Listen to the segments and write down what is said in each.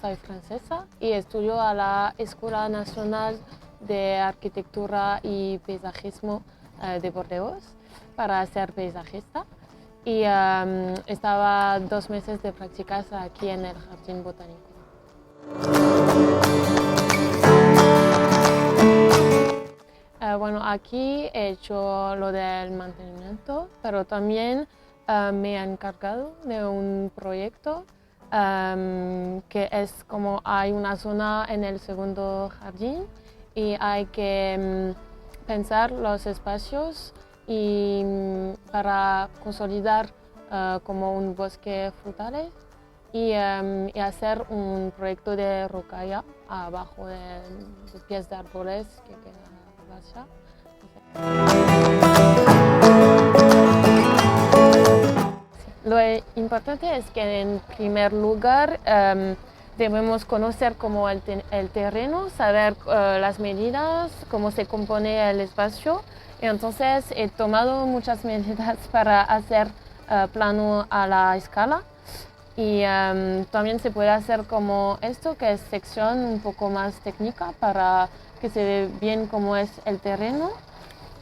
soy francesa y estudio a la Escuela Nacional de Arquitectura y Paisajismo de Burdeos para ser paisajista. Y estaba 2 meses de prácticas aquí en el Jardín Botánico. Bueno, aquí he hecho lo del mantenimiento, pero también me he encargado de un proyecto que es como hay una zona en el segundo jardín y hay que pensar los espacios y para consolidar como un bosque frutales y hacer un proyecto de rocalla abajo de pies de árboles que quedan allá. Lo importante es que en primer lugar debemos conocer como el terreno, saber las medidas, cómo se compone el espacio. Y entonces he tomado muchas medidas para hacer plano a la escala. Y también se puede hacer como esto, que es sección un poco más técnica para que se vea bien cómo es el terreno.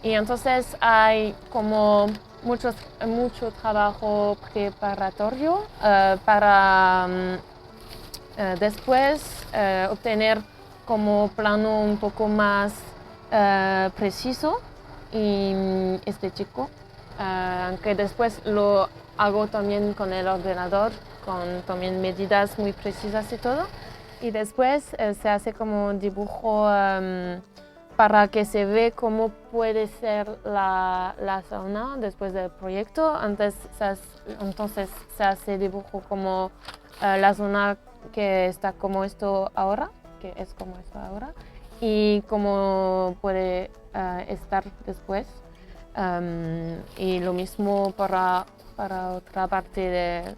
Y entonces hay como mucho trabajo preparatorio para después obtener como plano un poco más preciso y estético, aunque después lo hago también con el ordenador, con también medidas muy precisas y todo. Y después se hace como un dibujo para que se vea cómo puede ser la zona después del proyecto. Entonces se hace dibujo como la zona que está como esto ahora, que es como esto ahora, y cómo puede estar después. Y lo mismo para otra parte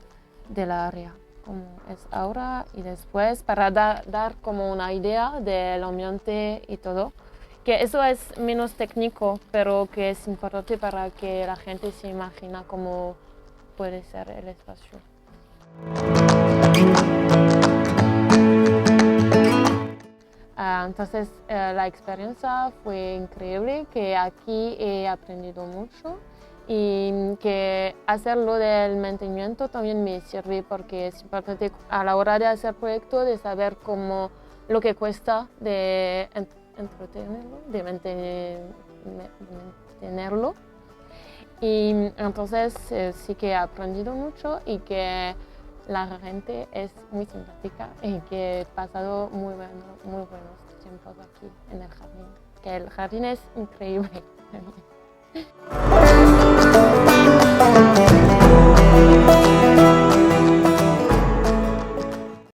del área, como es ahora y después, para dar como una idea del ambiente y todo. Que eso es menos técnico, pero que es importante para que la gente se imagine cómo puede ser el espacio. Entonces la experiencia fue increíble, que aquí he aprendido mucho y que hacerlo del mantenimiento también me sirve porque es importante a la hora de hacer proyectos de saber cómo lo que cuesta de entretenerlo, de mantenerlo. Y entonces sí que he aprendido mucho y que la gente es muy simpática y que he pasado muy buenos tiempos aquí en el jardín, que el jardín es increíble.